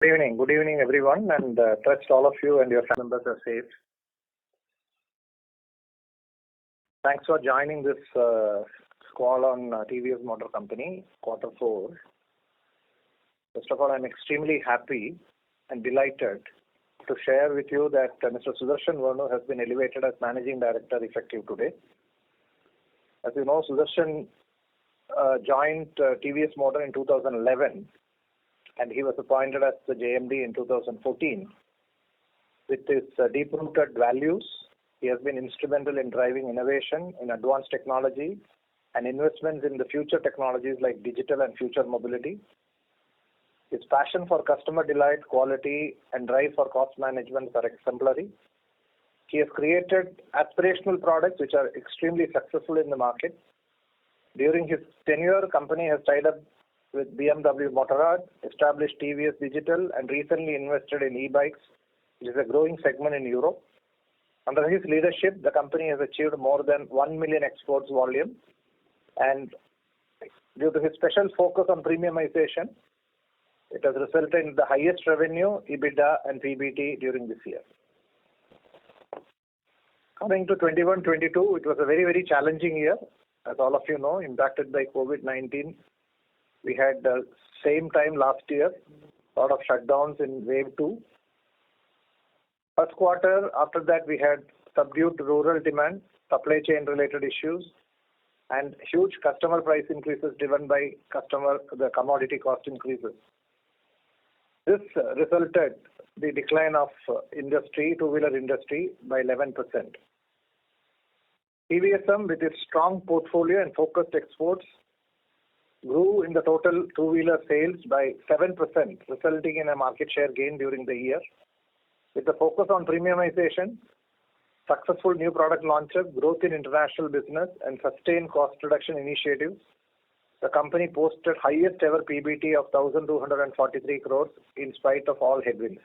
Good evening, everyone, and trust all of you and your family members are safe. Thanks for joining this call on TVS Motor Company, Q4. First of all, I'm extremely happy and delighted to share with you that Mr. Sudarshan Venu has been elevated as Managing Director effective today. As you know, Sudarshan joined TVS Motor in 2011. And he was appointed as the JMD in 2014. With his deep-rooted values, he has been instrumental in driving innovation in advanced technology and investments in the future technologies like digital and future mobility. His passion for customer delight, quality, and drive for cost management are exemplary. He has created aspirational products which are extremely successful in the market. During his tenure, company has tied up with BMW Motorrad, established TVS Digital, and recently invested in e-bikes, which is a growing segment in Europe. Under his leadership, the company has achieved more than 1 million exports volume, and due to his special focus on premiumization, it has resulted in the highest revenue, EBITDA, and PBT during this year. Coming to 21-22, it was a very, very challenging year, as all of you know, impacted by COVID-19. We had the same time last year, a lot of shutdowns in wave 2. First quarter, after that we had subdued rural demand, supply chain related issues, and huge customer price increases driven by the commodity cost increases. This resulted the decline of two-wheeler industry by 11%. TVSM, with its strong portfolio and focused exports, grew in the total two-wheeler sales by 7%, resulting in a market share gain during the year. With the focus on premiumization, successful new product launches, growth in international business, and sustained cost reduction initiatives, the company posted highest ever PBT of 1,243 crores in spite of all headwinds.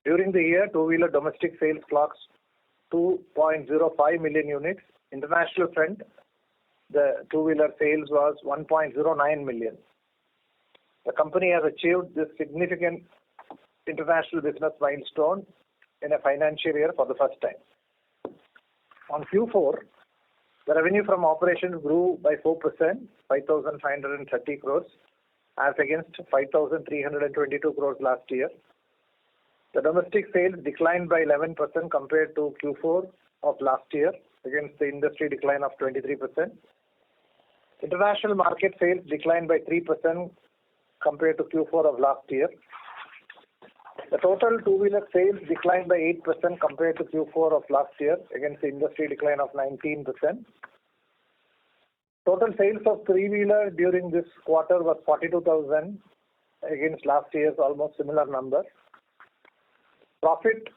During the year, two-wheeler domestic sales clocked 2.05 million units. International front, the two-wheeler sales was 1.09 million. The company has achieved this significant international business milestone in a financial year for the first time. On Q4, the revenue from operations grew by 4%, 5,530 crores, as against 5,322 crores last year. The domestic sales declined by 11% compared to Q4 of last year, against the industry decline of 23%. International market sales declined by 3% compared to Q4 of last year. The total two-wheeler sales declined by 8% compared to Q4 of last year, against the industry decline of 19%. Total sales of three-wheeler during this quarter was 42,000, against last year's almost similar number. Profit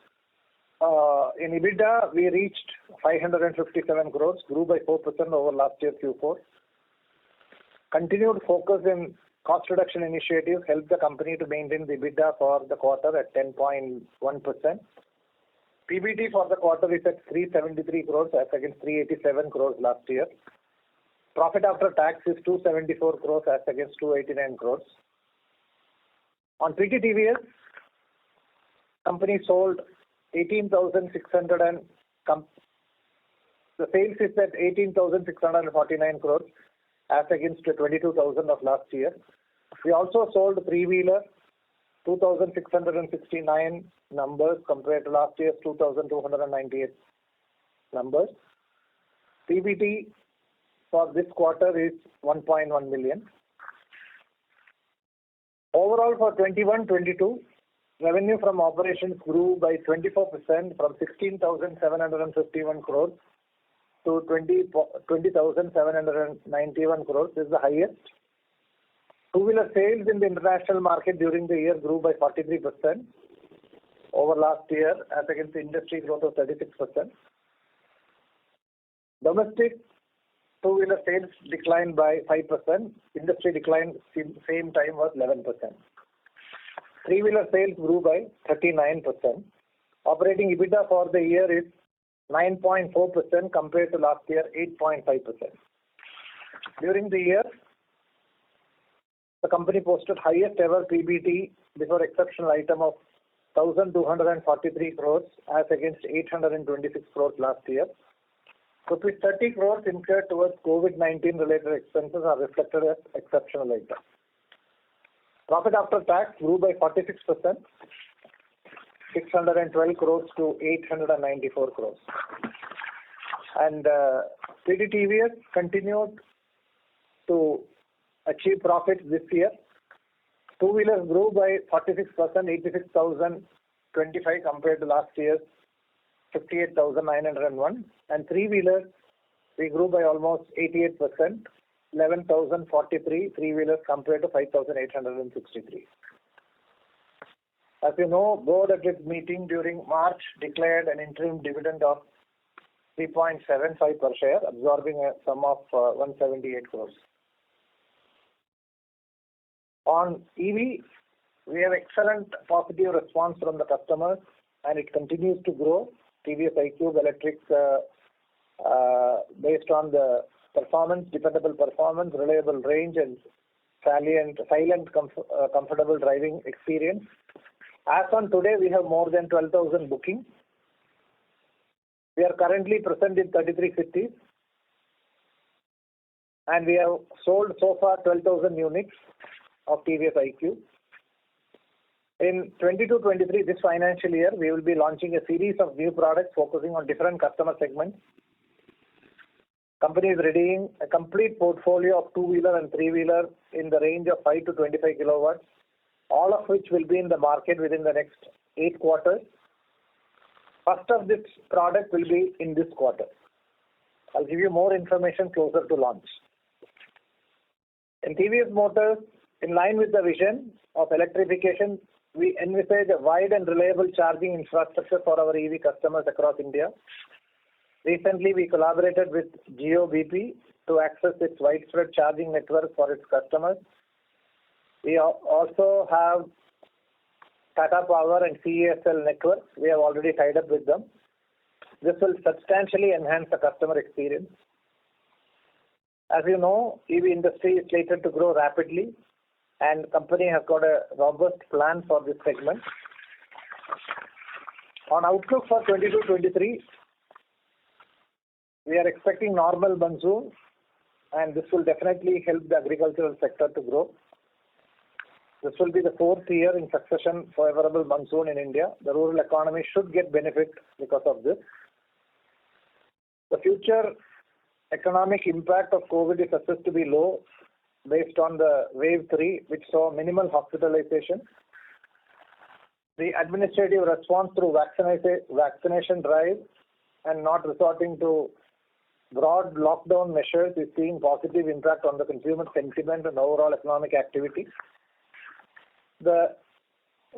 in EBITDA, we reached 557 crores, grew by 4% over last year Q4. Continued focus in cost reduction initiatives helped the company to maintain the EBITDA for the quarter at 10.1%. PBT for the quarter is at 373 crores as against 387 crores last year. Profit after tax is 274 crores as against 289 crores. On TVS, company sold 18,600 the sales is at 18,649 crores as against 22,000 of last year. We also sold three-wheeler 2,669 numbers compared to last year's 2,298 numbers. PBT for this quarter is 1.1 million. Overall for 21-22, revenue from operations grew by 24% from 16,751 crores to 20,791 crores. This is the highest. Two-wheeler sales in the international market during the year grew by 43% over last year as against the industry growth of 36%. Domestic two-wheeler sales declined by 5%. Industry decline same time was 11%. Three-wheeler sales grew by 39%. Operating EBITDA for the year is 9.4% compared to last year 8.5%. During the year, The company posted highest ever PBT before exceptional item of 1,243 crores as against 826 crores last year. Rupees 30 crores incurred towards COVID-19 related expenses are reflected as exceptional item. Profit after tax grew by 46%, 612 crores to 894 crores. And TVS continued to achieve profits this year. Two-wheelers grew by 46%, 86,025 compared to last year's 58,901. And three-wheelers, we grew by almost 88%, 11,043 three-wheelers compared to 5,863. As you know, board at its meeting during March declared an interim dividend of 3.75 per share, absorbing a sum of 178 crores. On EV, we have excellent positive response from the customers and it continues to grow. TVS iQube Electric, based on the performance, dependable performance, reliable range and comfortable driving experience. As on today, we have more than 12,000 bookings. We are currently present in 33 cities and we have sold so far 12,000 units of TVS iQube. In 22-23, this financial year, we will be launching a series of new products focusing on different customer segments. Company is readying a complete portfolio of two-wheeler and three-wheeler in the range of 5 to 25 kilowatts, all of which will be in the market within the next 8 quarters. First of this product will be in this quarter. I'll give you more information closer to launch. In TVS Motors, in line with the vision of electrification, we envisage a wide and reliable charging infrastructure for our EV customers across India. Recently, we collaborated with Jio BP to access its widespread charging network for its customers. We also have Tata Power and CESL networks. We have already tied up with them. This will substantially enhance the customer experience. As you know, EV industry is slated to grow rapidly and company has got a robust plan for this segment. On outlook for 22-23, we are expecting normal monsoon and this will definitely help the agricultural sector to grow. This will be the 4th year in succession favorable monsoon in India. The rural economy should get benefit because of this. The future economic impact of COVID is assessed to be low based on the wave 3, which saw minimal hospitalization. The administrative response through vaccination drive and not resorting to broad lockdown measures is seeing positive impact on the consumer sentiment and overall economic activity. The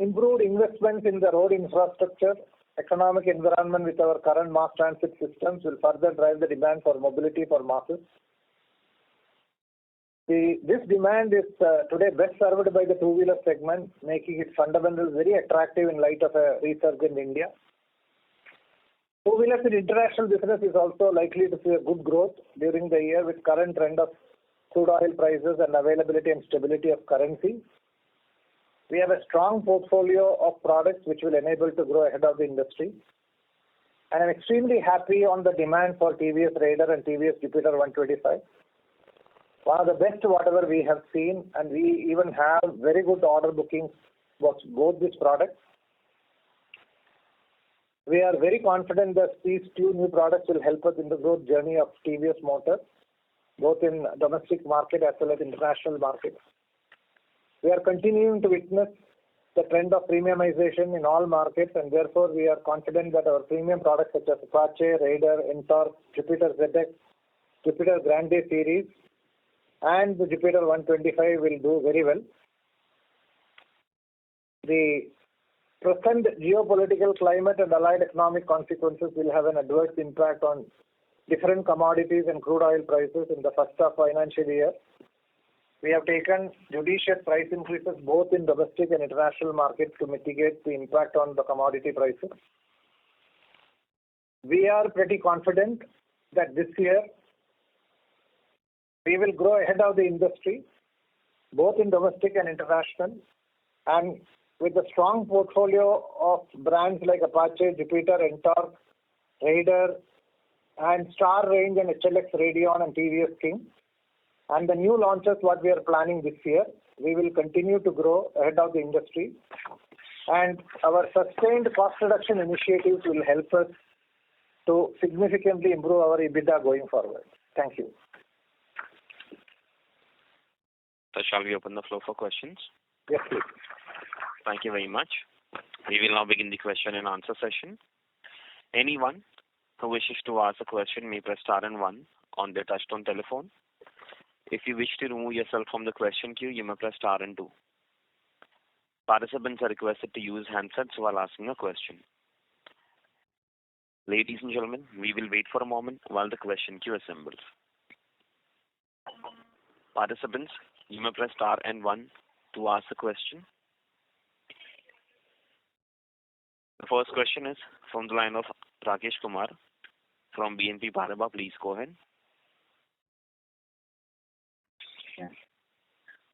improved investments in the road infrastructure, economic environment with our current mass transit systems will further drive the demand for mobility for masses. This demand is today best served by the two-wheeler segment, making its fundamentals very attractive in light of a resurgent India. Two-wheelers in international business is also likely to see a good growth during the year with current trend of crude oil prices and availability and stability of currency. We have a strong portfolio of products which will enable to grow ahead of the industry. And I'm extremely happy on the demand for TVS Raider and TVS Jupiter 125. One of the best whatever we have seen, and we even have very good order bookings for both these products. We are very confident that these two new products will help us in the growth journey of TVS Motor, both in domestic market as well as international markets. We are continuing to witness the trend of premiumization in all markets and therefore we are confident that our premium products such as Apache, Raider, Ntorq, Jupiter ZX, Jupiter Grande series and the Jupiter 125 will do very well. The present geopolitical climate and allied economic consequences will have an adverse impact on different commodities and crude oil prices in the first half financial year. We have taken judicious price increases both in domestic and international markets to mitigate the impact on the commodity prices. We are pretty confident that this year we will grow ahead of the industry both in domestic and international. And with a strong portfolio of brands like Apache, Jupiter, Ntorq, Raider, and Star range and HLX Radeon and TVS King. And the new launches what we are planning this year, we will continue to grow ahead of the industry. And our sustained cost reduction initiatives will help us to significantly improve our EBITDA going forward. Thank you. So shall we open the floor for questions? Yes, please. Thank you very much. We will now begin the question and answer session. Anyone who wishes to ask a question may press star and one on their touchtone telephone. If you wish to remove yourself from the question queue, you may press star and two. Participants are requested to use handsets while asking a question. Ladies and gentlemen, we will wait for a moment while the question queue assembles. Participants, you may press star and one to ask a question. The first question is from the line of Rakesh Kumar from BNP Paribas. Please go ahead. Yeah.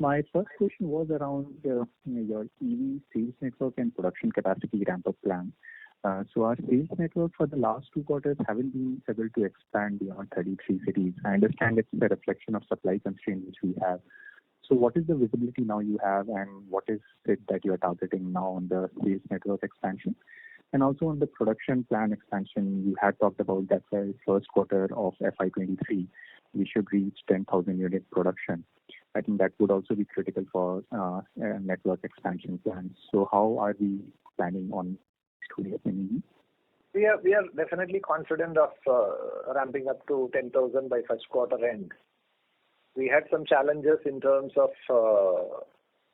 My first question was around your EV sales network and production capacity ramp-up plan. So our sales network for the last 2 quarters haven't been able to expand beyond 33 cities. I understand it's a reflection of supply constraints which we have. So what is the visibility now you have, and what is it that you are targeting now on the sales network expansion? And also on the production plan expansion, you had talked about that by first quarter of FY23, we should reach 10,000 unit production. I think that would also be critical for network expansion plans. So how are we planning on 2 years in EV? We are definitely confident of ramping up to 10,000 by first quarter end. We had some challenges in terms of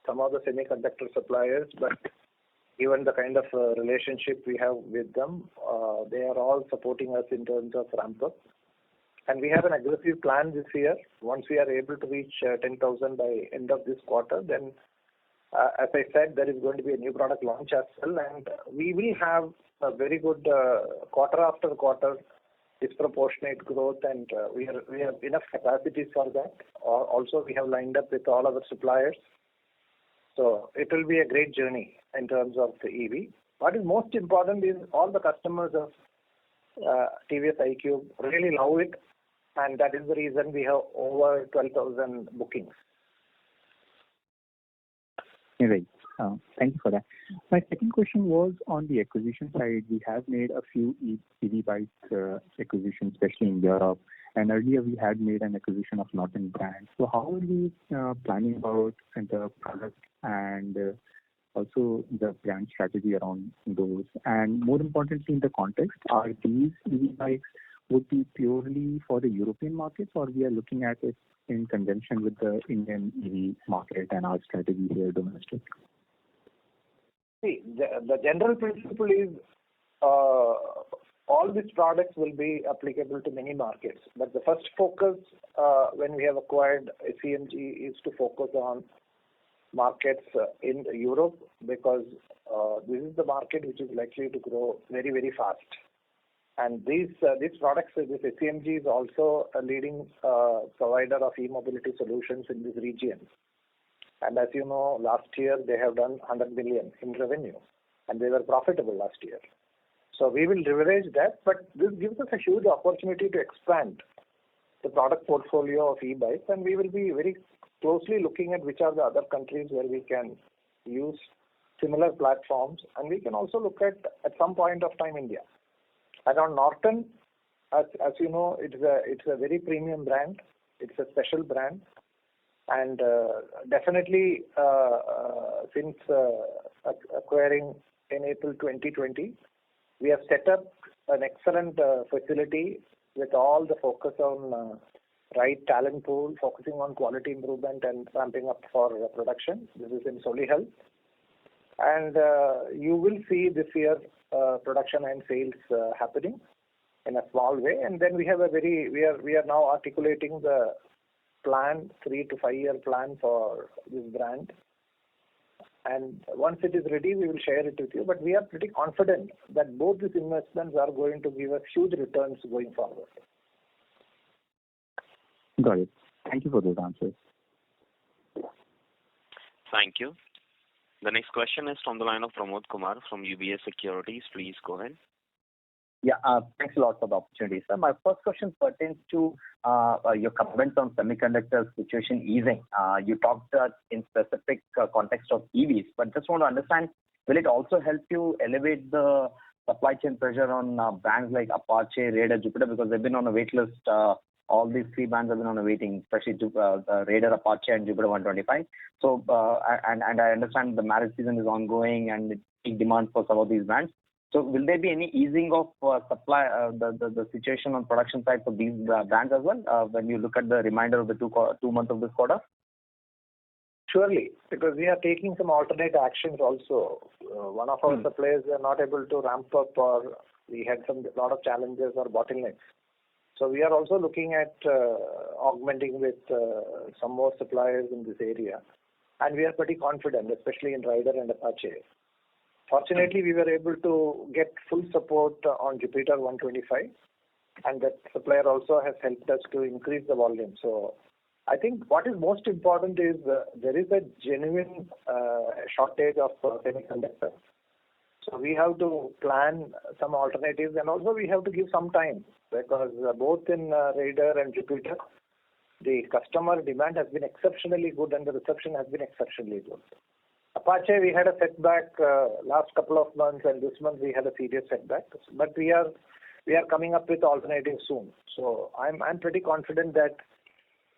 some of the semiconductor suppliers, but given the kind of relationship we have with them, they are all supporting us in terms of ramp up. And we have an aggressive plan this year. Once we are able to reach 10,000 by end of this quarter, then as I said, there is going to be a new product launch as well, and we will have a very good quarter after quarter disproportionate growth, and we have enough capacities for that. Also, we have lined up with all our suppliers. So it will be a great journey in terms of the EV. What is most important is all the customers of TVS iQube really love it, and that is the reason we have over 12,000 bookings. Right. Thank you for that. My second question was on the acquisition side. We have made a few EV bike acquisitions, especially in Europe. And earlier we had made an acquisition of Norton brand. So how are we planning about the product and also the brand strategy around those? And more importantly, in the context, are these EV bikes would be purely for the European markets, or we are looking at it in conjunction with the Indian EV market and our strategy here domestic? See, the general principle is all these products will be applicable to many markets. But the first focus when we have acquired SEMG is to focus on markets in Europe, because this is the market which is likely to grow very, very fast. And these products, this SEMG is also a leading provider of e-mobility solutions in this region. And as you know, last year they have done 100 million in revenue, and they were profitable last year. So we will leverage that, but this gives us a huge opportunity to expand the product portfolio of e-bikes, and we will be very closely looking at which are the other countries where we can use similar platforms, and we can also look at some point of time India. And on Norton, as you know, it's a very premium brand. It's a special brand, and definitely since acquiring in April 2020, we have set up an excellent facility with all the focus on right talent pool, focusing on quality improvement and ramping up for production. This is in Solihull, and you will see this year production and sales happening in a small way. And then we are now articulating the plan, 3 to 5 year plan for this brand. And once it is ready, we will share it with you. But we are pretty confident that both these investments are going to give us huge returns going forward. Got it. Thank you for those answers. Thank you. The next question is from the line of Pramod Kumar from UBS Securities. Please go ahead. Yeah, thanks a lot for the opportunity, sir. My first question pertains to your comments on semiconductor situation easing. You talked in specific context of EVs, but just want to understand, will it also help you elevate the supply chain pressure on brands like Apache, Raider, Jupiter, because they've been on a wait list. All these three brands have been on a waiting, especially Raider, Apache, and Jupiter 125. So, and I understand the marriage season is ongoing and big demand for some of these brands. So, will there be any easing of supply, the situation on production side for these brands as well when you look at the remainder of the 2 months of this quarter? Surely, because we are taking some alternate actions also. One of our suppliers were not able to ramp up, or we had a lot of challenges or bottlenecks. So we are also looking at augmenting with some more suppliers in this area, and we are pretty confident, especially in Raider and Apache. Fortunately, we were able to get full support on Jupiter 125, and that supplier also has helped us to increase the volume. So I think what is most important is there is a genuine shortage of semiconductors. So we have to plan some alternatives, and also we have to give some time, because both in Raider and Jupiter, the customer demand has been exceptionally good and the reception has been exceptionally good. Apache, we had a setback last couple of months, and this month we had a serious setback. But we are coming up with alternatives soon. So I'm pretty confident that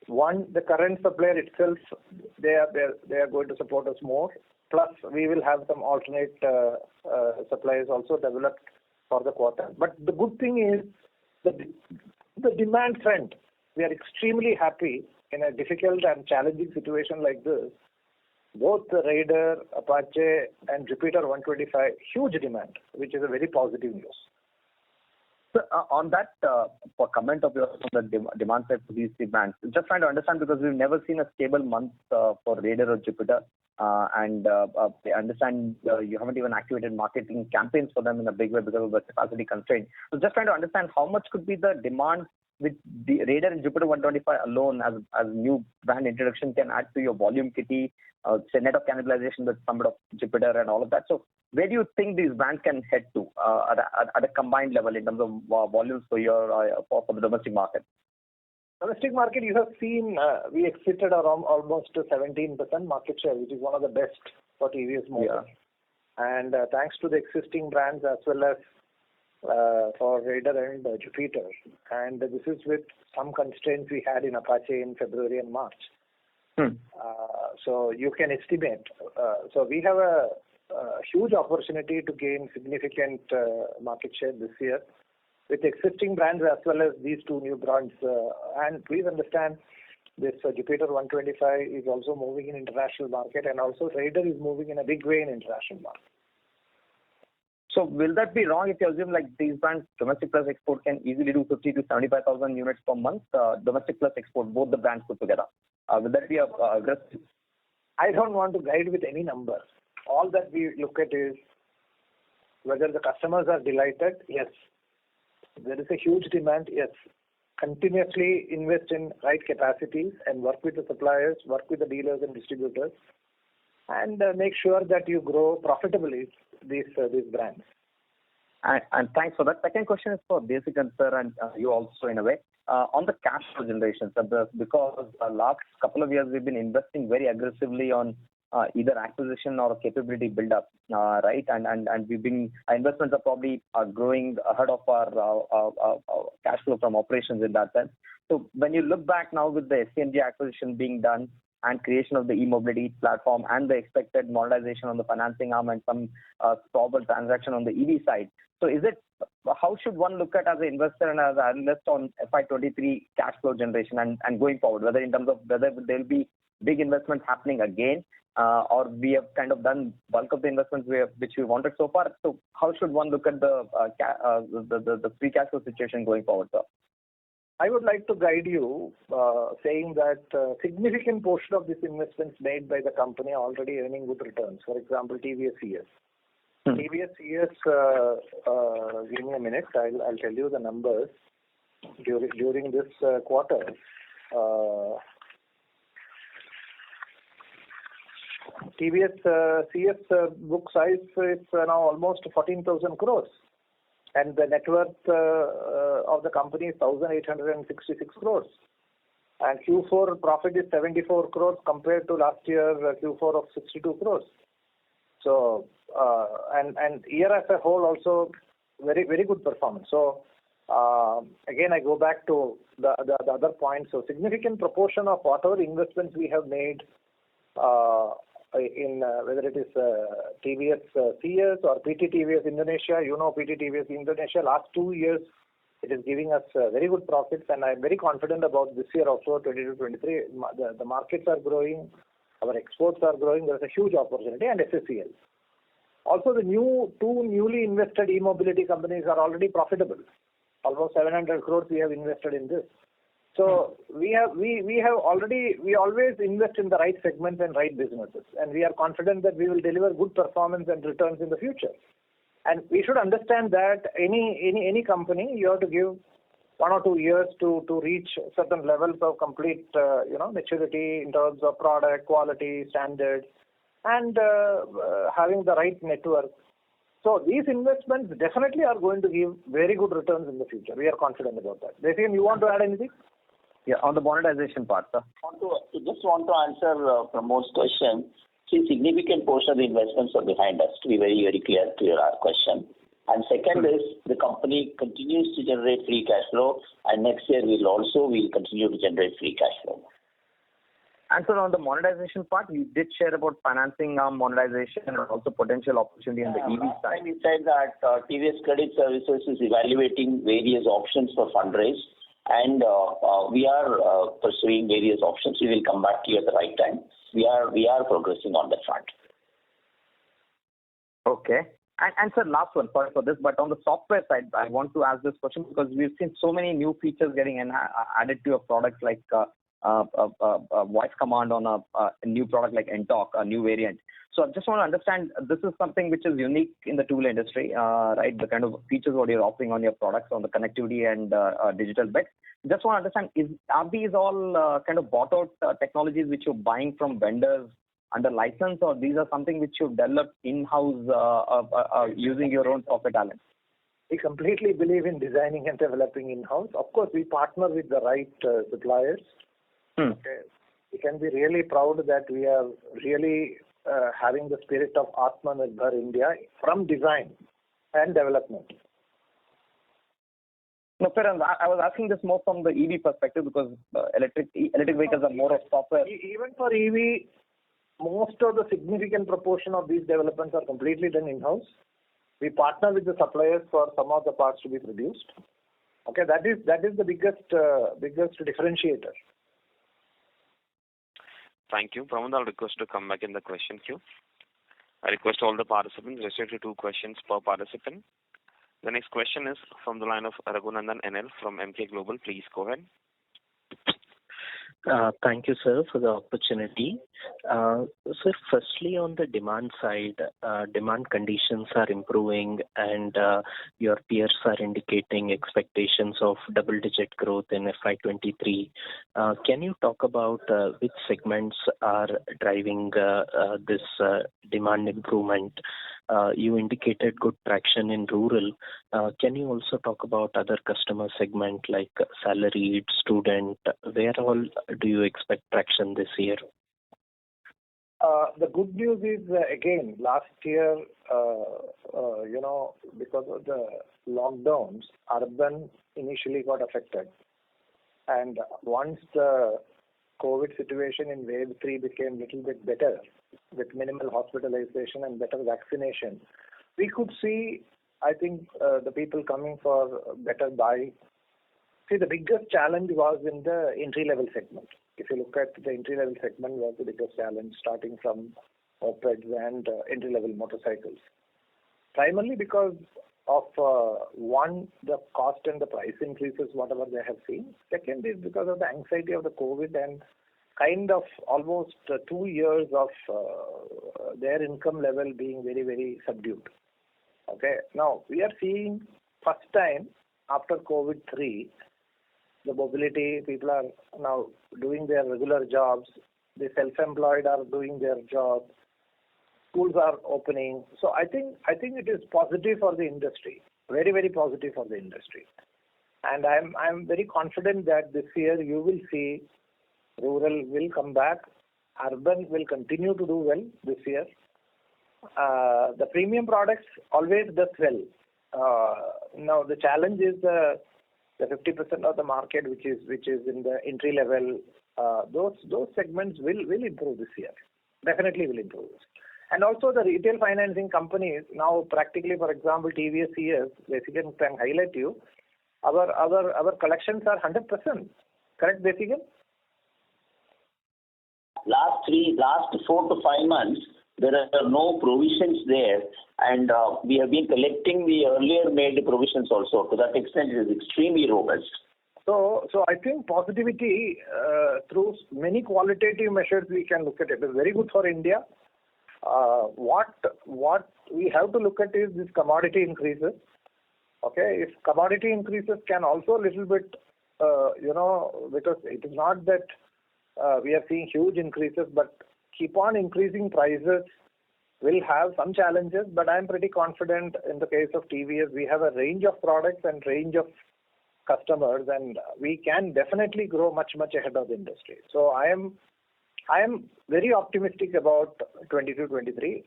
one, the current supplier itself, they are going to support us more. Plus, we will have some alternate suppliers also developed for the quarter. But the good thing is the demand trend. We are extremely happy in a difficult and challenging situation like this. Both the Raider, Apache, and Jupiter 125, huge demand, which is a very positive news. So on that comment of yours on the demand side for these three brands, just trying to understand, because we've never seen a stable month for Raider or Jupiter, and I understand you haven't even activated marketing campaigns for them in a big way because of the capacity constraint. So just trying to understand how much could be the demand with the Raider and Jupiter 125 alone as new brand introduction can add to your volume kitty, say net of cannibalization with some of Jupiter and all of that. So where do you think these brands can head to at a combined level in terms of volumes for your for the domestic market? Domestic market, you have seen we exited around almost 17% market share, which is one of the best for TVS Motors. Yeah. And thanks to the existing brands as well as for Raider and Jupiter. And this is with some constraints we had in Apache in February and March. So you can estimate. So we have a huge opportunity to gain significant market share this year with existing brands as well as these two new brands. And please understand, this Jupiter 125 is also moving in international market, and also Raider is moving in a big way in international market. So will that be wrong if you assume like these brands, domestic plus export, can easily do 50 to 75,000 units per month, domestic plus export, both the brands put together? Will that be a aggressive? I don't want to guide with any number. All that we look at is whether the customers are delighted. Yes. There is a huge demand. Yes. Continuously invest in right capacities and work with the suppliers, work with the dealers and distributors, and make sure that you grow profitably these brands. And thanks for that. Second question is for Desikan sir, and you also in a way. On the cash flow generation, because last couple of years we've been investing very aggressively on either acquisition or capability build-up, right? And we've been, our investments are probably growing ahead of our cash flow from operations in that sense. So when you look back now with the SCMG acquisition being done and creation of the e-mobility platform and the expected monetization on the financing arm and some probable transaction on the EV side, so is it, how should one look at as an investor and as an analyst on FY23 cash flow generation and going forward, whether in terms of whether there will be big investments happening again, or we have kind of done bulk of the investments which we wanted so far? So how should one look at the free cash flow situation going forward, sir? I would like to guide you saying that significant portion of these investments made by the company are already earning good returns. For example, TVS CS. TVS CS, give me a minute, I'll tell you the numbers during this quarter. TVS CS book size is now almost 14,000 crores. And the net worth of the company is 1,866 crores. And Q4 profit is 74 crores compared to last year Q4 of 62 crores. So, and year as a whole also very, very good performance. So, again, I go back to the other point. So, significant proportion of whatever investments we have made in whether it is TVS CS or PT TVS Indonesia, PT TVS Indonesia, last 2 years, it is giving us very good profits, and I'm very confident about this year also, 22-23. The markets are growing, our exports are growing. There's a huge opportunity, and SSCL. Also, the two newly invested e-mobility companies are already profitable. Almost 700 crores we have invested in this. So we always invest in the right segments and right businesses, and we are confident that we will deliver good performance and returns in the future. And we should understand that any company, you have to give 1 or 2 years to reach certain levels of complete maturity in terms of product quality, standards, and having the right network. So these investments definitely are going to give very good returns in the future. We are confident about that. Desikan, you want to add anything? Yeah, on the monetization part, sir. Just want to answer Pramod's question. See, significant portion of the investments are behind us, to be very, very clear to your question. And second is, the company continues to generate free cash flow, and next year we'll continue to generate free cash flow. And so on the monetization part, you did share about financing monetization and also potential opportunity on the EV side. We said that TVS Credit Services is evaluating various options for fundraise, and we are pursuing various options. We will come back to you at the right time. We are progressing on that front. Okay. And sir, last one, sorry for this, but on the software side, I want to ask this question because we've seen so many new features getting added to your products, like voice command on a new product like NTalk, a new variant. So I just want to understand, this is something which is unique in the tool industry, right? The kind of features what you're offering on your products on the connectivity and digital bits. Just want to understand, are these all kind of bought out technologies which you're buying from vendors under license, or these are something which you've developed in-house using your own software talent? We completely believe in designing and developing in-house. Of course, we partner with the right suppliers. Okay. We can be really proud that we are really having the spirit of Atmanirbhar India from design and development. No, fair enough. I was asking this more from the EV perspective because electric vehicles are more of software. Even for EV, most of the significant proportion of these developments are completely done in-house. We partner with the suppliers for some of the parts to be produced. Okay, that is the biggest differentiator. Thank you. Pramod, I'll request to come back in the question queue. I request all the participants restrict to 2 questions per participant. The next question is from the line of Raghunandan NL from Emkay Global. Please go ahead. Thank you, sir, for the opportunity. Sir, firstly, on the demand side, demand conditions are improving and your peers are indicating expectations of double-digit growth in FY23. Can you talk about which segments are driving this demand improvement? You indicated good traction in rural. Can you also talk about other customer segment like salaried, student? Where all do you expect traction this year? The good news is, again, last year, because of the lockdowns, urban initially got affected. And once the COVID situation in wave 3 became a little bit better, with minimal hospitalization and better vaccination, we could see, I think, the people coming for better buy. See, the biggest challenge was in the entry-level segment. If you look at the entry-level segment, was the biggest challenge, starting from mopeds and entry-level motorcycles. Primarily because of, one, the cost and the price increases, whatever they have seen. Second is because of the anxiety of the COVID and kind of almost 2 years of their income level being very, very subdued. Okay. Now, we are seeing first time after COVID-3, the mobility, people are now doing their regular jobs. The self-employed are doing their job. schools are opening. So I think it is positive for the industry, very, very positive for the industry. And I'm very confident that this year you will see rural will come back, urban will continue to do well this year. The premium products always does well. Now the challenge is the 50% of the market which is in the entry level. Those segments will improve this year. Definitely will improve. And also the retail financing companies now practically, for example, TVS CS, basically can highlight you. Our collections are 100%. Correct, basically? Last 4 to 5 months, there are no provisions there, and we have been collecting the earlier made provisions also. To that extent, it is extremely robust. So I think positivity through many qualitative measures we can look at it. It's very good for India. What we have to look at is this commodity increases. Okay, if commodity increases can also a little bit, because it is not that we are seeing huge increases, but keep on increasing prices will have some challenges. But I'm pretty confident in the case of TVS, we have a range of products and range of customers, and we can definitely grow much ahead of the industry. So I am very optimistic about 22-23.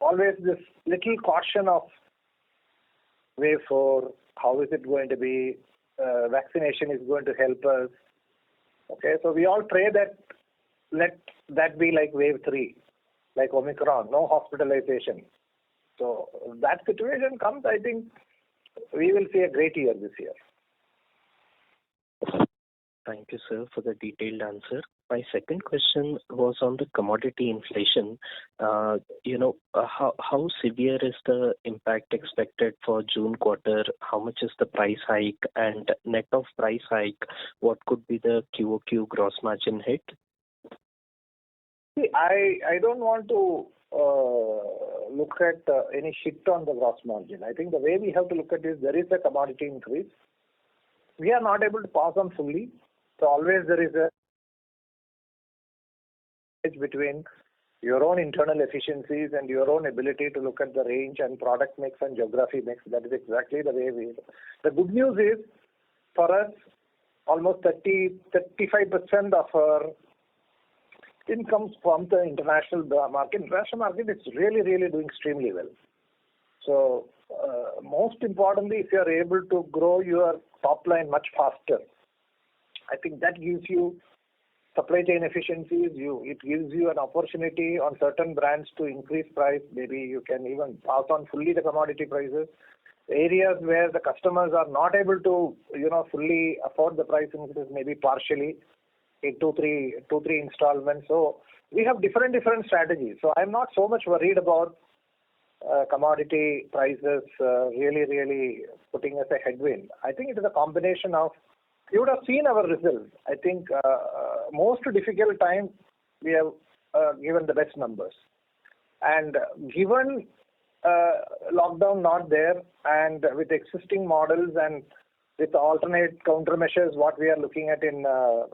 Always this little caution of wave 4, how is it going to be? Vaccination is going to help us. Okay, so we all pray that let that be like wave 3, like Omicron, no hospitalization. So if that situation comes, I think we will see a great year this year. Thank you, sir, for the detailed answer. My second question was on the commodity inflation. How severe is the impact expected for June quarter? How much is the price hike? And net of price hike, what could be the QOQ gross margin hit? See, I don't want to look at any shift on the gross margin. I think the way we have to look at it is there is a commodity increase. We are not able to pass on fully. So always there is a between your own internal efficiencies and your own ability to look at the range and product mix and geography mix. That is exactly the way we. The good news is for us, almost 35% of our income from the international market. International market is really doing extremely well. So most importantly, if you are able to grow your top line much faster, I think that gives you supply chain efficiencies. It gives you an opportunity on certain brands to increase price. Maybe you can even pass on fully the commodity prices. Areas where the customers are not able to fully afford the price increases, maybe partially in two, three installments. So we have different strategies. So I'm not so much worried about commodity prices really putting us a headwind. I think it is a combination of, you would have seen our results. I think most difficult time we have given the best numbers. And given lockdown not there, and with existing models and with alternate countermeasures, what we are looking at in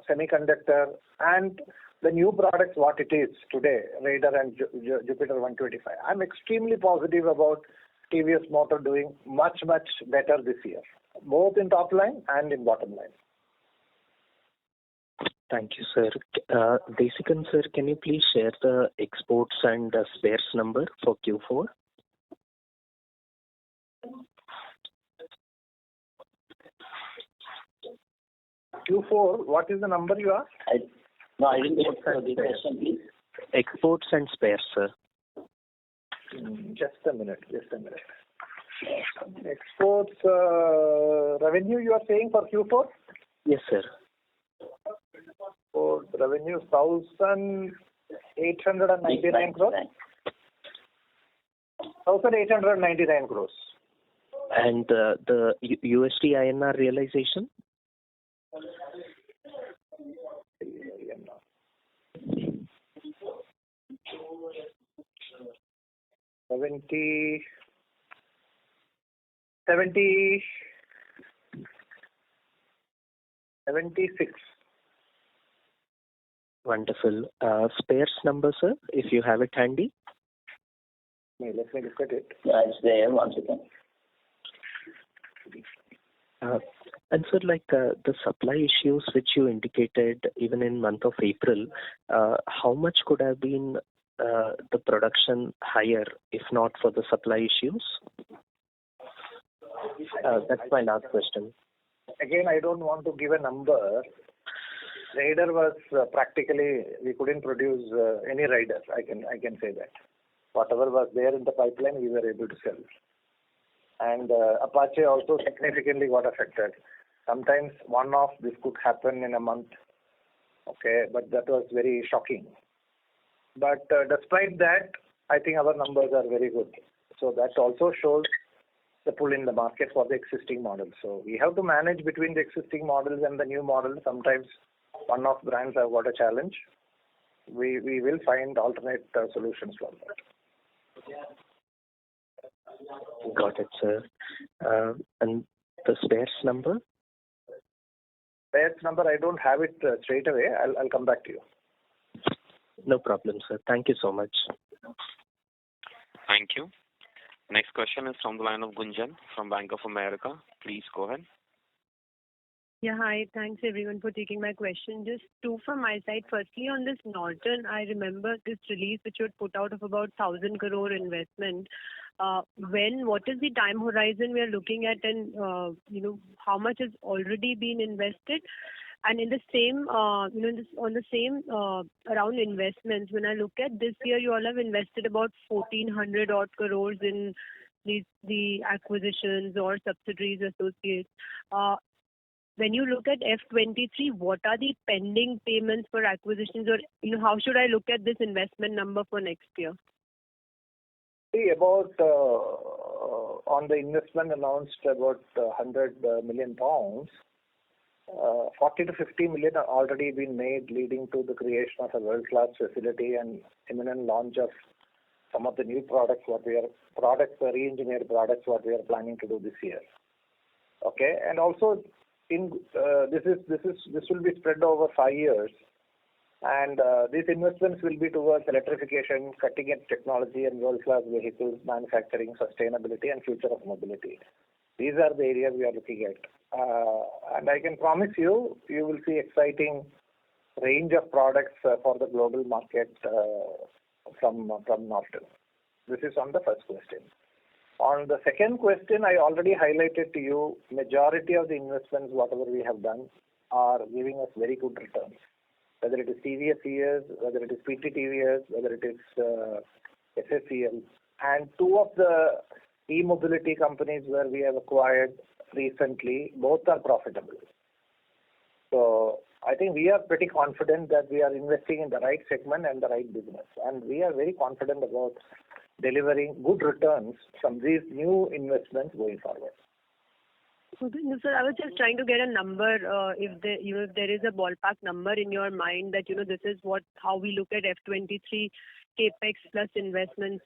semiconductor and the new products, what it is today, Raider and Jupiter 125. I'm extremely positive about TVS Motor doing much better this year, both in top line and in bottom line. Thank you, sir. Desikan, sir, can you please share the exports and spares number for Q4? Q4, what is the number you asked? I didn't get the question, please. Exports and spares, sir. Just a minute. Exports revenue you are saying for Q4? Yes, sir. For revenue 1,899 crores. 1,899 crores. And the USD INR realization? 76. 76 Wonderful. Spares number, sir, if you have it handy. Let me look at it. Yeah, it's there. One second. And sir, like the supply issues which you indicated even in month of April, how much could have been the production higher if not for the supply issues? That's my last question. Again, I don't want to give a number. Rider was practically, we couldn't produce any rider. I can say that. Whatever was there in the pipeline, we were able to sell. And Apache also significantly got affected. Sometimes one-off this could happen in a month, okay, but that was very shocking. But despite that, I think our numbers are very good. So that also shows the pull in the market for the existing models. So we have to manage between the existing models and the new models. Sometimes one-off brands have got a challenge. We will find alternate solutions for that. Got it, sir. And the spares number? Spares number, I don't have it straight away. I'll come back to you. No problem, sir. Thank you so much. Thank you. Next question is from the line of Gunjan from Bank of America. Please go ahead. Yeah, hi. Thanks everyone for taking my question. Just two from my side. Firstly, on this Norton, I remember this release which you had put out of about 1,000 crore investment. What is the time horizon we are looking at, and how much has already been invested? And in the same, around investments, when I look at this year, you all have invested about 1,400 odd crores in the acquisitions or subsidiaries, associates. When you look at F23, what are the pending payments for acquisitions, or how should I look at this investment number for next year? See, about on the investment announced about 100 million pounds, 40 to 50 million are already been made, leading to the creation of a world-class facility and imminent launch of some of the new products, re-engineered products, what we are planning to do this year. Okay, and also this will be spread over 5 years, and these investments will be towards electrification, cutting-edge technology, and world-class vehicles, manufacturing, sustainability, and future of mobility. These are the areas we are looking at. And I can promise you will see exciting range of products for the global market from Norton. This is on the first question. On the second question, I already highlighted to you, majority of the investments, whatever we have done, are giving us very good returns. Whether it is TVS ES, whether it is PT TVS, whether it is SSCL. And two of the e-mobility companies where we have acquired recently, both are profitable. So I think we are pretty confident that we are investing in the right segment and the right business. And we are very confident about delivering good returns from these new investments going forward. Okay, sir, I was just trying to get a number. If there is a ballpark number in your mind that this is how we look at F23 capex plus investments.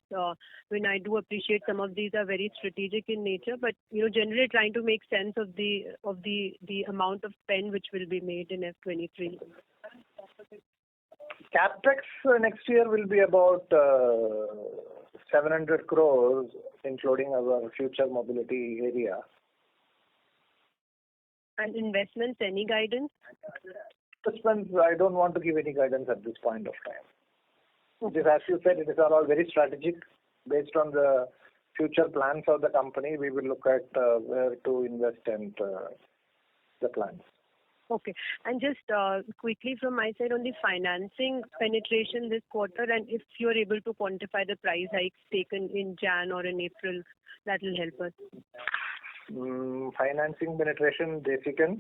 When I do appreciate some of these are very strategic in nature, but generally trying to make sense of the amount of spend which will be made in F23. Capex next year will be about 700 crores, including our future mobility area. And investments, any guidance? Investments, I don't want to give any guidance at this point of time. It is, as you said, it is all very strategic. Based on the future plans of the company, we will look at where to invest and the plans. Okay. And just quickly from my side on the financing penetration this quarter, and if you are able to quantify the price hikes taken in Jan or in April, that will help us. Financing penetration, Jessica.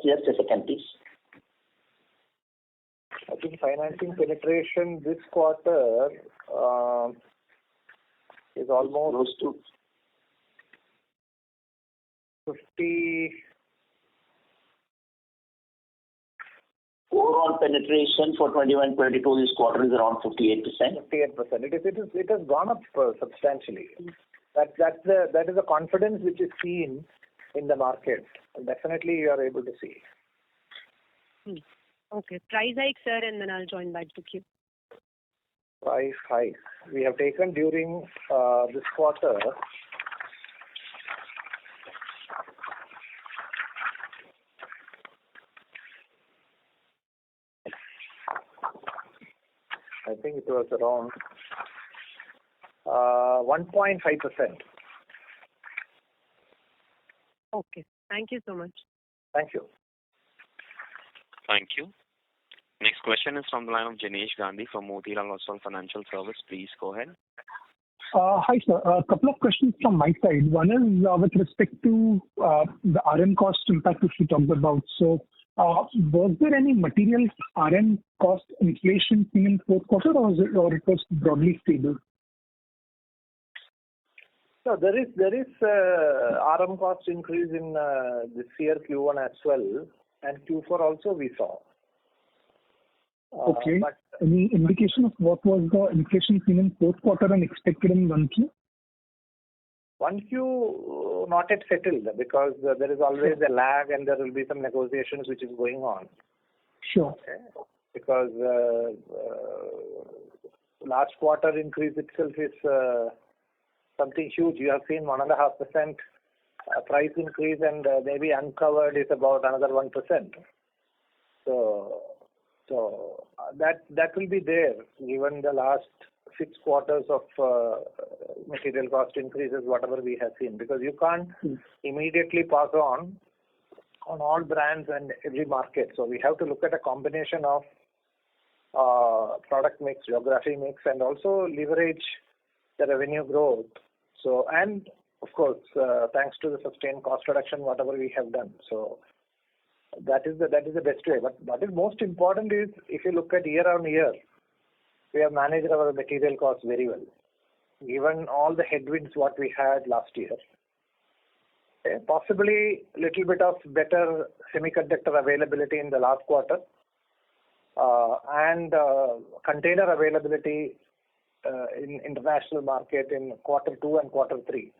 Just a second, please. I think financing penetration this quarter is almost close to 50. overall penetration for 21-22 this quarter is around 58%. 58%. It has gone up substantially. That is the confidence which is seen in the market. Definitely, you are able to see. Okay. Price hike, sir, and then I'll join back to queue. Price hike. We have taken during this quarter. I think it was around 1.5%. Okay. Thank you so much. Thank you. Thank you. Next question is from the line of Jinesh Gandhi from Motilal Oswal Financial Service. Please go ahead. Hi, sir. A couple of questions from my side. One is with respect to the RM cost impact which we talked about. So, was there any material RM cost inflation seen in fourth quarter, or it was broadly stable? No, there is RM cost increase in this year Q1 as well, and Q4 also we saw. Okay. But any indication of what was the inflation seen in fourth quarter and expected in 1Q? 1Q not yet settled because there is always a lag and there will be some negotiations which is going on. Sure. Okay. Because last quarter increase itself is something huge. You have seen 1.5% price increase, and maybe uncovered is about another 1%. So that will be there given the last 6 quarters of material cost increases, whatever we have seen, because you can't immediately pass on all brands and every market. So we have to look at a combination of product mix, geography mix, and also leverage the revenue growth. So, and of course, thanks to the sustained cost reduction, whatever we have done. So that is the best way. But what is most important is if you look at year on year, we have managed our material costs very well, given all the headwinds what we had last year. Okay. Possibly little bit of better semiconductor availability in the last quarter, and container availability in international market in quarter 2 and quarter 3.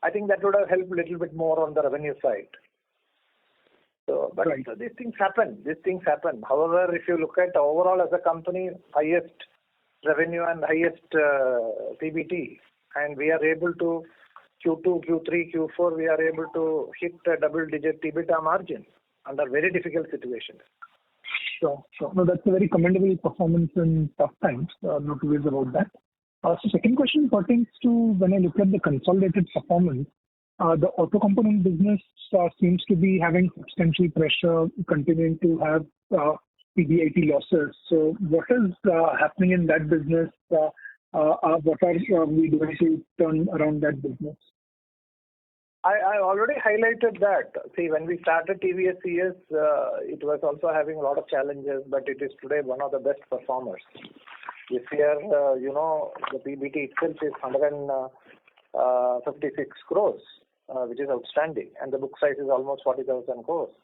I think that would have helped a little bit more on the revenue side. So, but right. These things happen. However, if you look at overall as a company, highest revenue and highest PBT, and we are able to Q2, Q3, Q4, we are able to hit a double-digit EBITDA margin under very difficult situations. Sure. No, that's a very commendable performance in tough times. No two ways about that. So second question pertains to when I look at the consolidated performance, the auto component business seems to be having substantial pressure, continuing to have PBIT losses. So what is happening in that business? What are we doing to turn around that business? I already highlighted that. See, when we started TVS CS, it was also having a lot of challenges, but it is today one of the best performers. This year, the PBT itself is 156 crores, which is outstanding, and the book size is almost 40,000 crores.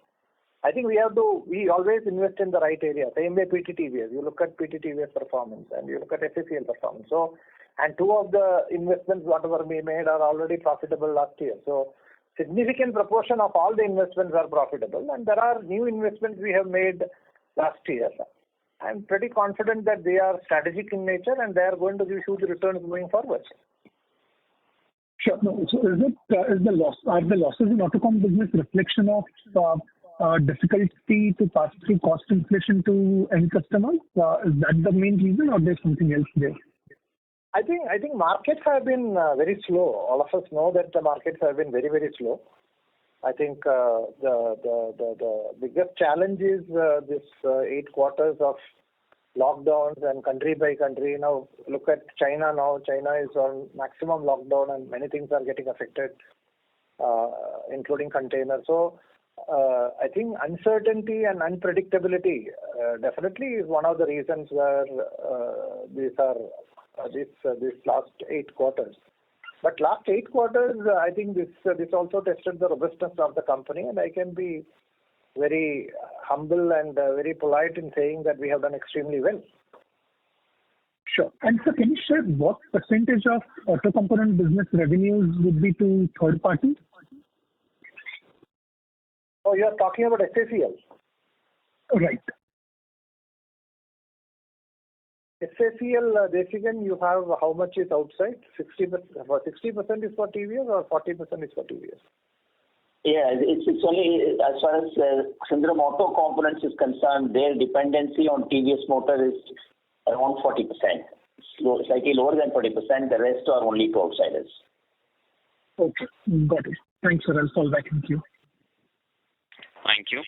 I think we always invest in the right area. Same way PT-TVS. You look at PT-TVS performance and you look at FACL performance. So, and 2 of the investments, whatever we made, are already profitable last year. So, significant proportion of all the investments are profitable, and there are new investments we have made last year. I'm pretty confident that they are strategic in nature and they are going to give huge returns going forward. Sure. No, so are the losses in Autocom business reflection of difficulty to pass through cost inflation to end customers? Is that the main reason, or there's something else there? I think markets have been very slow. All of us know that the markets have been very, very slow. I think the biggest challenge is this 8 quarters of lockdowns and country by country. Now look at China now. China is on maximum lockdown and many things are getting affected, including containers. So I think uncertainty and unpredictability definitely is one of the reasons where these last 8 quarters. But last 8 quarters, I think this also tested the robustness of the company, and I can be very humble and very polite in saying that we have done extremely well. Sure. And sir, can you share what percentage of auto component business revenues would be to third parties? Oh, you are talking about SACL? Right. SACL, Desikan, you have how much is outside? 60% is for TVS or 40% is for TVS? Yeah, it's only as far as Sundaram Auto Components is concerned, their dependency on TVS Motor is around 40%. Slightly lower than 40%. The rest are only to outsiders. Okay, got it. Thanks, sir. I'll fall back in queue. Thank you.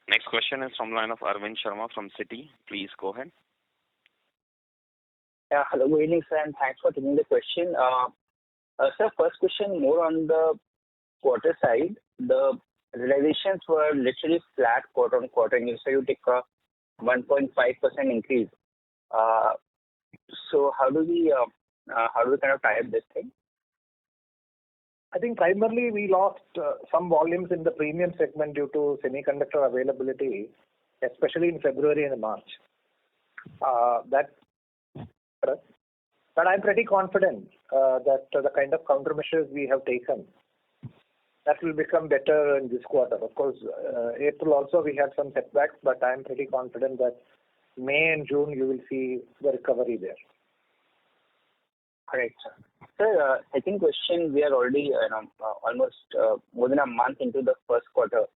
Next question is from the line of Arvind Sharma from Citi. Please go ahead. Yeah, hello, good evening, sir, and thanks for taking the question. Sir, first question more on the quarter side. The realizations were literally flat quarter on quarter, and you say you take a 1.5% increase. So how do we kind of tie up this thing? I think primarily we lost some volumes in the premium segment due to semiconductor availability, especially in February and March. But I'm pretty confident that the kind of countermeasures we have taken, that will become better in this quarter. Of course, April also we had some setbacks, but I'm pretty confident that May and June you will see the recovery there. Correct, sir. Sir, second question, we are already almost more than a month into the first quarter.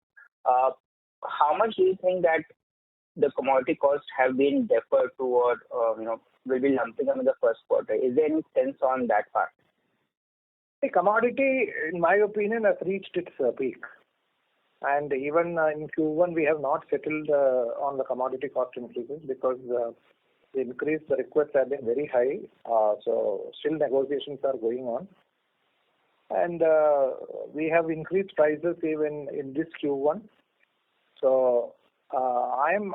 How much do you think that the commodity costs have been deferred to or will be lumping up in the first quarter? Is there any sense on that part? The commodity, in my opinion, has reached its peak. And even in Q1, we have not settled on the commodity cost increases because the requests have been very high. So still negotiations are going on. And we have increased prices even in this Q1. So I'm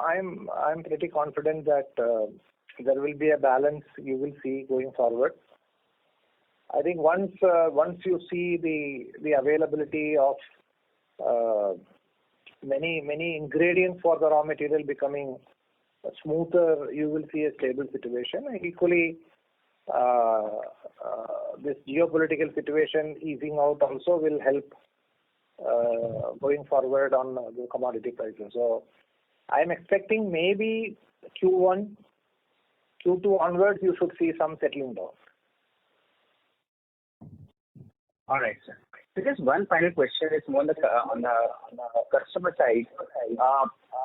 pretty confident that there will be a balance you will see going forward. I think once you see the availability of many ingredients for the raw material becoming smoother, you will see a stable situation. And equally, this geopolitical situation easing out also will help going forward on the commodity prices. So I'm expecting maybe Q1, Q2 onwards, you should see some settling down. All right, sir. So just one final question is more on the customer side.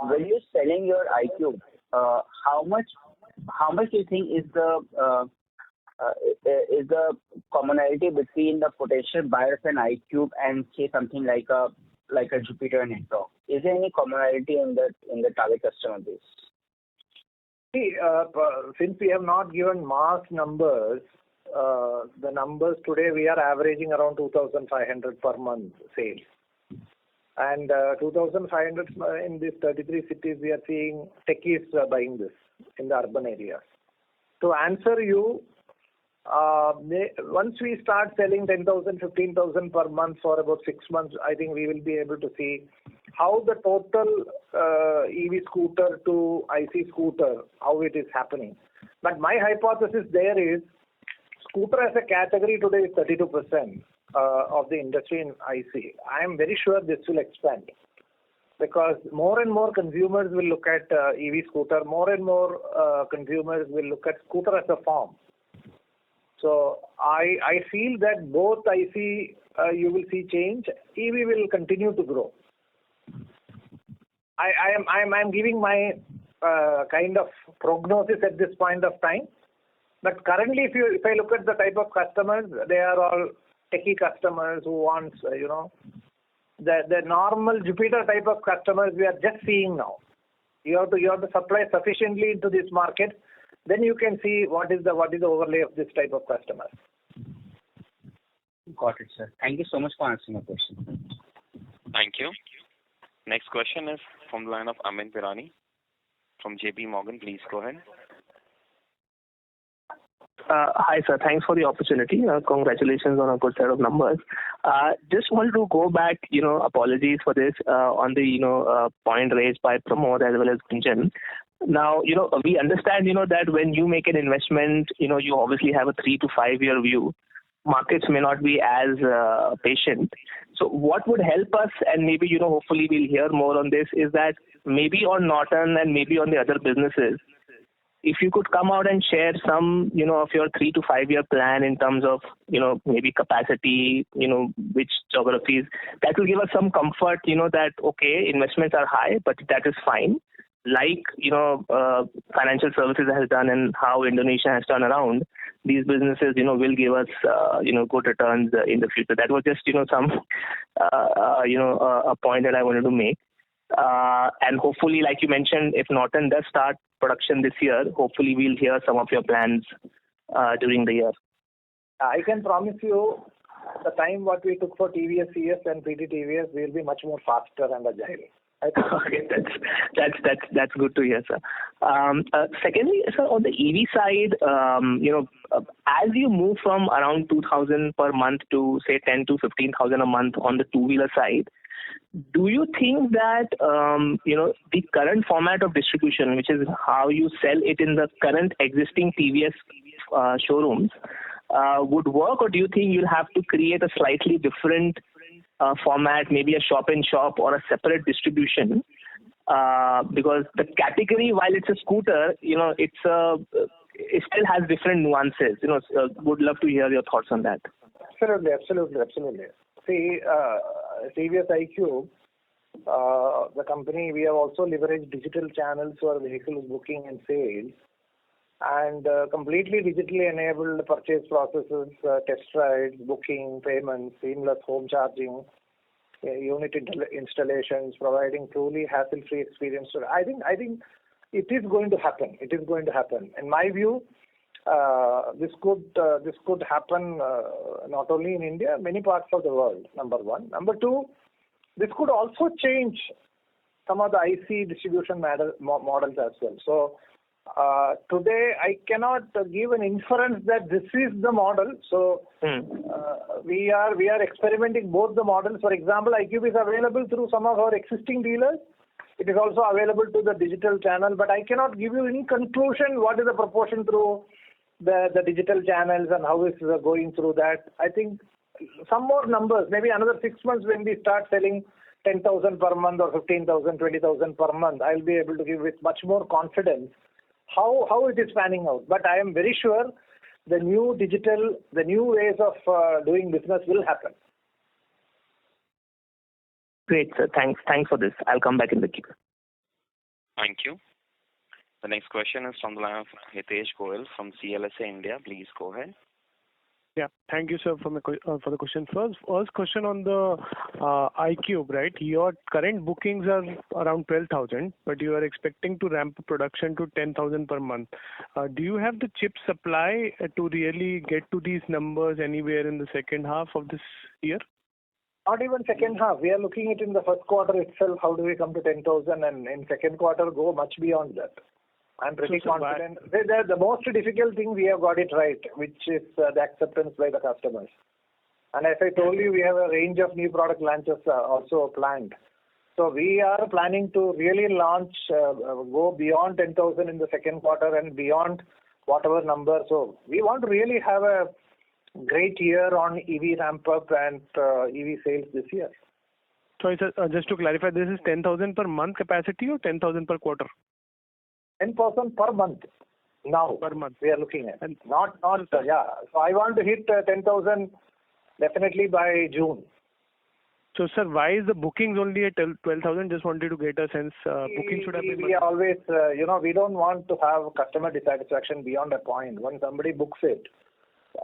When you're selling your iQube, how much do you think is the commonality between the potential buyers and iQube and say something like a Jupiter and Ntorq? Is there any commonality in the target customer base? See, since we have not given mass numbers, the numbers today we are averaging around 2,500 per month sales. And 2,500 in these 33 cities, we are seeing techies buying this in the urban areas. To answer you, once we start selling 10,000, 15,000 per month for about 6 months, I think we will be able to see how the total EV scooter to IC scooter, how it is happening. But my hypothesis there is, scooter as a category today is 32% of the industry in IC. I am very sure this will expand because more and more consumers will look at EV scooter, more and more consumers will look at scooter as a form. So I feel that both IC you will see change, EV will continue to grow. I'm giving my kind of prognosis at this point of time. But currently, if I look at the type of customers, they are all techie customers who want, the normal Jupiter type of customers we are just seeing now. You have to supply sufficiently into this market, then you can see what is the overlay of this type of customers. Got it, sir. Thank you so much for answering my question. Thank you. Next question is from the line of Amyn Pirani from JP Morgan. Please go ahead. Hi, sir. Thanks for the opportunity. Congratulations on a good set of numbers. Just wanted to go back, apologies for this, on the, point raised by Pramod as well as Gunjan. Now, we understand, that when you make an investment, you obviously have a 3 to 5 year view. Markets may not be as patient. So what would help us, and maybe, hopefully we'll hear more on this, is that maybe on Norton and maybe on the other businesses, if you could come out and share some, of your 3 to 5 year plan in terms of, maybe capacity, which geographies, that will give us some comfort, that, okay, investments are high, but that is fine. Like, financial services has done and how Indonesia has turned around, these businesses, will give us, good returns in the future. That was just, some, a point that I wanted to make. And hopefully, like you mentioned, if Norton does start production this year, hopefully we'll hear some of your plans during the year. I can promise you the time what we took for TVS CS and PT TVS will be much more faster and agile. Okay, that's good to hear, sir. Secondly, sir, on the EV side, as you move from around 2,000 per month to say 10 to 15,000 a month on the two-wheeler side, do you think that the current format of distribution, which is how you sell it in the current existing TVS showrooms, would work, or do you think you'll have to create a slightly different format, maybe a shop-in-shop or a separate distribution? Because the category, while it's a scooter, it still has different nuances. Would love to hear your thoughts on that. Absolutely. See, TVS iQube, the company, we have also leveraged digital channels for vehicle booking and sales, and completely digitally enabled purchase processes, test rides, booking, payments, seamless home charging, unit installations, providing truly hassle-free experience. So I think it is going to happen. In my view, this could happen not only in India, many parts of the world. Number one. Number two, this could also change some of the IC distribution models as well. So today I cannot give an inference that this is the model. So we are experimenting both the models. For example, iQube is available through some of our existing dealers. It is also available to the digital channel, but I cannot give you any conclusion what is the proportion through the digital channels and how is going through that. I think some more numbers, maybe another 6 months when we start selling 10,000 per month or 15,000, 20,000 per month, I'll be able to give with much more confidence how it is panning out. But I am very sure the new ways of doing business will happen. Great, sir. Thanks for this. I'll come back in the queue. Thank you. The next question is from the line of Hitesh Goel from CLSA India. Please go ahead. Yeah, thank you, sir, for the question. First question on the iQube, right? Your current bookings are around 12,000, but you are expecting to ramp up production to 10,000 per month. Do you have the chip supply to really get to these numbers anywhere in the second half of this year? Not even second half. We are looking at in the first quarter itself. How do we come to 10,000, and in second quarter go much beyond that? I'm pretty confident. The most difficult thing, we have got it right, which is the acceptance by the customers. And as I told you, we have a range of new product launches also planned. So we are planning to really launch, go beyond 10,000 in the second quarter and beyond whatever number. So we want to really have a great year on EV ramp up and EV sales this year. Sorry, sir, just to clarify, this is 10,000 per month capacity or 10,000 per quarter? 10,000 per month now. Per month. We are looking at. Not. Yeah. So I want to hit 10,000 definitely by June. So, sir, why is the bookings only at 12,000? Just wanted to get a sense. Booking should have been. We always, we don't want to have customer dissatisfaction beyond a point. When somebody books it,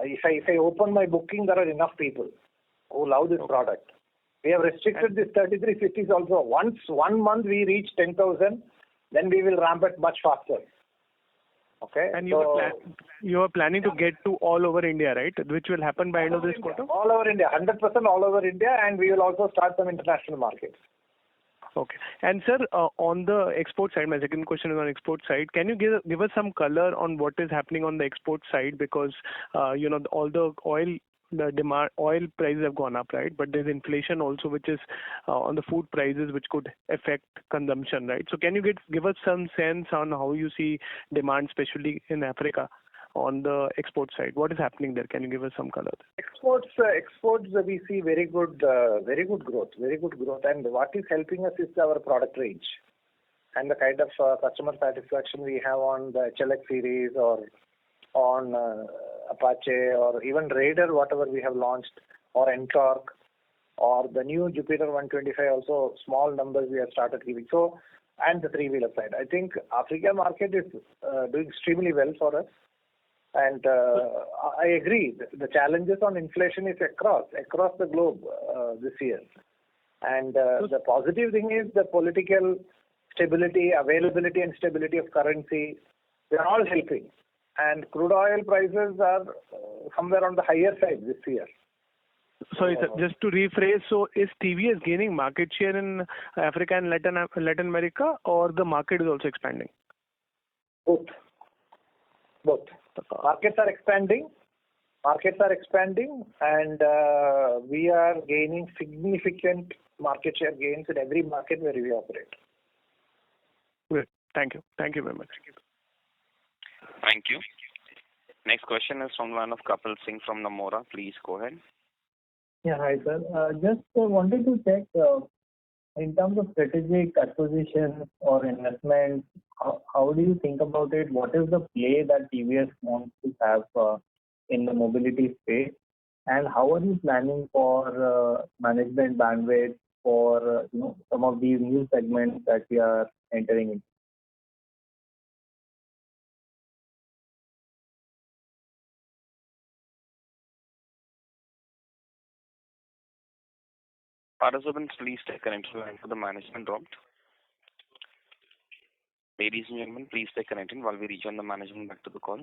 if I open my booking, there are enough people who love this product. We have restricted this 33 cities also. Once 1 month we reach 10,000, then we will ramp it much faster. Okay. And you are planning to get to all over India, right? Which will happen by end of this quarter? All over India, 100% all over India, and we will also start some international markets. Okay. And sir, on the export side, my second question is on export side. Can you give us some color on what is happening on the export side? Because all the oil the demand, oil prices have gone up, right? But there's inflation also, which is on the food prices, which could affect consumption, right? So can you give us some sense on how you see demand, especially in Africa, on the export side? What is happening there? Can you give us some color? Exports, we see very good growth. And what is helping us is our product range and the kind of customer satisfaction we have on the HLX series or on Apache or even Raider, whatever we have launched, or Ntorq, or the new Jupiter 125. Also, small numbers we have started giving. So, and the three-wheeler side. I think Africa market is doing extremely well for us. And I agree, the challenges on inflation is across the globe this year. And the positive thing is the political stability, availability and stability of currency, they are all helping. And crude oil prices are somewhere on the higher side this year. Sorry, sir, just to rephrase, so is TVS gaining market share in Africa and Latin America, or the market is also expanding? Both. Markets are expanding, and we are gaining significant market share gains in every market where we operate. Good. Thank you. Thank you very much. Thank you. Next question is from the line of Kapil Singh from Nomura. Please go ahead. Yeah, hi, sir. Just wanted to check in terms of strategic acquisition or investment, how do you think about it? What is the play that TVS wants to have in the mobility space? And how are you planning for management bandwidth for some of these new segments that we are entering into? Participants, please stay connected for the management dropped. Ladies and gentlemen, please stay connected while we rejoin the management back to the call.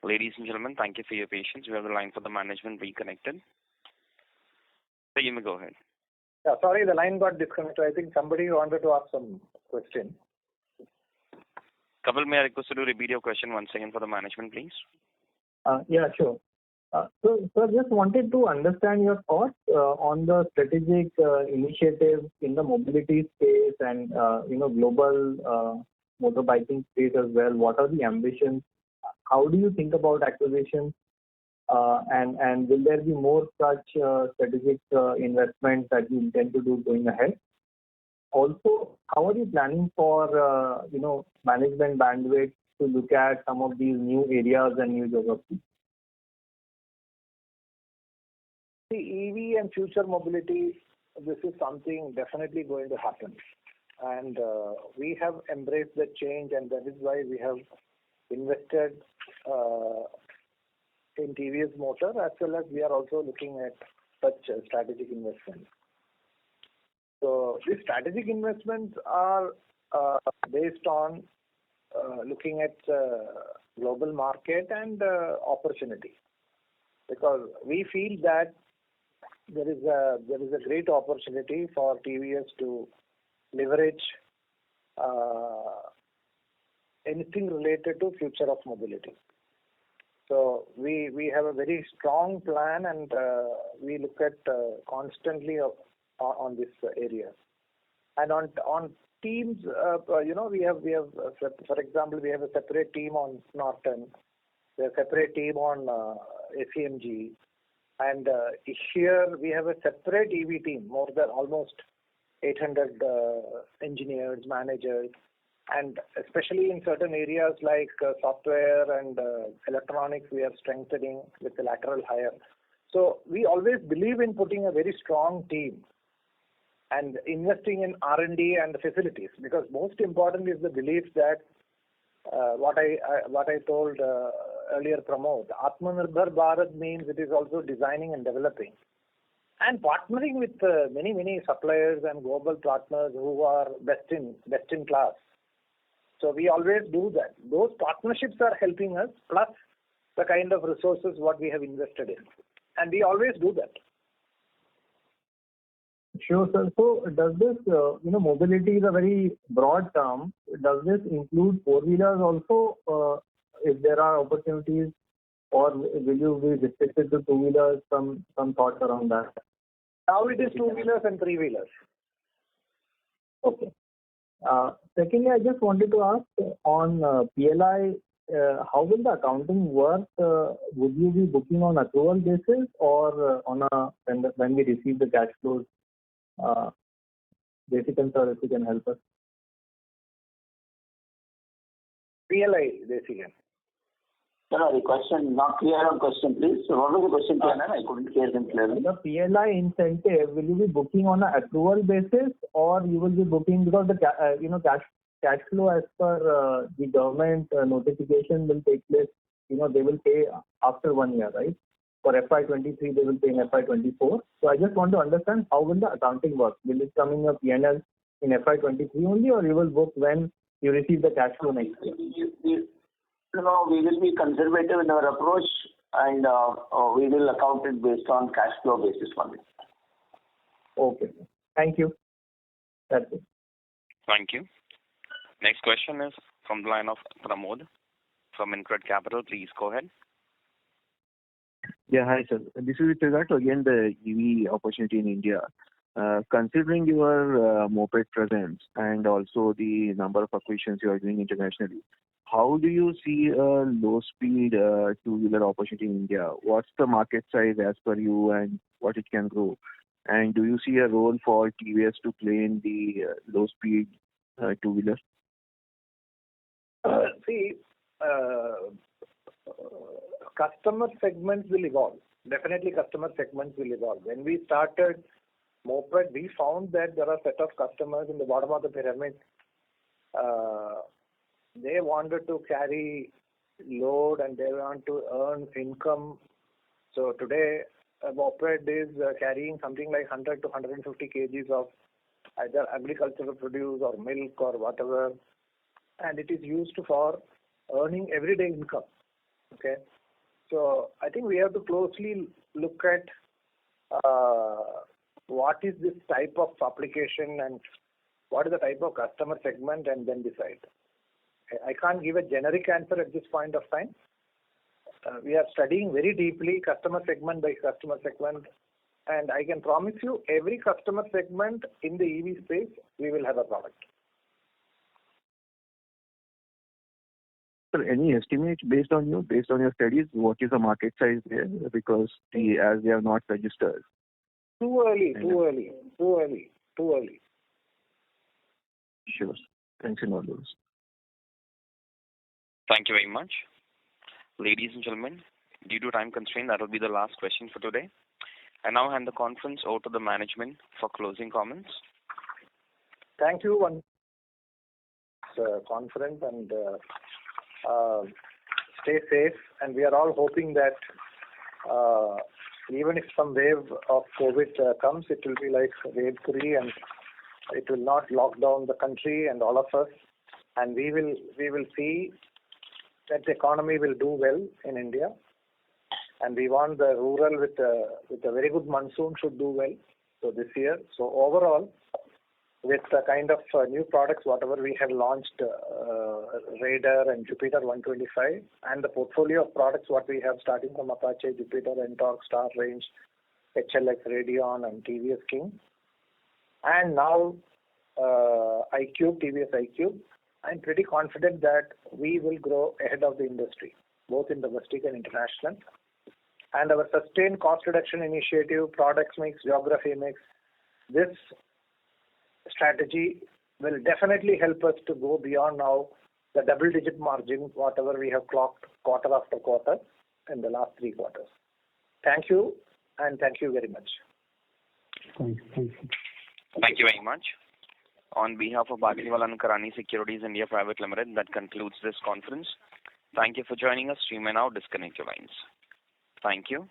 Ladies and gentlemen, thank you for your patience. We have the line for the management reconnected. So you may go ahead. Yeah, sorry, the line got disconnected. I think somebody wanted to ask some question. Kapil, may I request you to repeat your question once again for the management, please? Yeah, sure. So just wanted to understand your thoughts on the strategic initiatives in the mobility space and global motorbiking space as well. What are the ambitions? How do you think about acquisitions? And will there be more such strategic investments that you intend to do going ahead? Also, how are you planning for management bandwidth to look at some of these new areas and new geographies? The EV and future mobility, this is something definitely going to happen. And we have embraced the change, and that is why we have invested in TVS Motor, as well as we are also looking at such strategic investments. So these strategic investments are based on looking at global market and opportunity, because we feel that there is a great opportunity for TVS to leverage anything related to future of mobility. So we have a very strong plan, and we look at constantly on this area. And on teams, we have for example, we have a separate team on Norton, we have a separate team on ACMG, and here we have a separate EV team, more than almost 800 engineers, managers, and especially in certain areas like software and electronics, we are strengthening with the lateral hire. So we always believe in putting a very strong team and investing in R&D and facilities, because most important is the belief that what I told earlier, Pramod, Atmanirbhar Bharat means it is also designing and developing. and partnering with many suppliers and global partners who are best in class. So we always do that. Those partnerships are helping us, plus the kind of resources what we have invested in, and we always do that. Sure, sir. So does this, mobility is a very broad term. Does this include four-wheelers also, if there are opportunities, or will you be restricted to two-wheelers? Some thoughts around that. Now it is two-wheelers and three-wheelers. Okay. Secondly, I just wanted to ask on PLI, how will the accounting work? Would you be booking on accrual basis or when we receive the cash flows? Basically, sir, if you can help us. PLI, basically. No, the question, not clear on question, please. So what was the question, Anand? I couldn't hear them clearly. The PLI incentive, will you be booking on an accrual basis, or you will be booking because the cash flow as per the government notification will take place. They will pay after 1 year, right? For FY23, they will pay in FY24. So I just want to understand how will the accounting work? Will it come in your P&L in FY23 only, or you will book when you receive the cash flow next year? No, we will be conservative in our approach, and we will account it based on cash flow basis only. Okay. Thank you. That's it. Thank you. Next question is from the line of Pramod from InCred Capital. Please go ahead. Yeah, hi, sir. This is with regard to, again, the EV opportunity in India. Considering your moped presence and also the number of acquisitions you are doing internationally, how do you see a low-speed two-wheeler opportunity in India? What's the market size as per you and what it can grow? And do you see a role for TVS to play in the low-speed two-wheeler? Customer segments will evolve. Definitely customer segments will evolve. When we started moped, we found that there are a set of customers in the bottom of the pyramid. They wanted to carry load and they want to earn income. So today, a moped is carrying something like 100 to 150 kgs of either agricultural produce or milk or whatever, and it is used for earning everyday income. Okay, so I think we have to closely look at what is this type of application and what is the type of customer segment, and then decide. I can't give a generic answer at this point of time. We are studying very deeply customer segment by customer segment, and I can promise you every customer segment in the EV space, we will have a product. Sir, any estimate based on your studies, what is the market size there? Because as they are not registered. Too early. Sure. Thanks in all those. Thank you very much. Ladies and gentlemen, due to time constraint, that will be the last question for today. I now hand the conference over to the management for closing comments. Thank you. Conference and stay safe. And we are all hoping that even if some wave of COVID comes, it will be like wave 3 and it will not lock down the country and all of us. And we will see that the economy will do well in India, and we want the rural with a very good monsoon should do well. So this year, so overall, with the kind of new products, whatever we have launched, Raider and Jupiter 125, and the portfolio of products what we have starting from Apache, Jupiter, Ntorq, Star Range, HLX, Radeon, and TVS King, and now TVS iQube. I'm pretty confident that we will grow ahead of the industry, both in domestic and international. And our sustained cost reduction initiative, products mix, geography mix, this strategy will definitely help us to go beyond now the double-digit margin, whatever we have clocked quarter after quarter in the last 3 quarters. Thank you, and thank you very much. Thank you. Thank you very much. On behalf of Batlivala & Karani Securities India Private Limited, that concludes this conference. Thank you for joining us. You may now disconnect your lines. Thank you.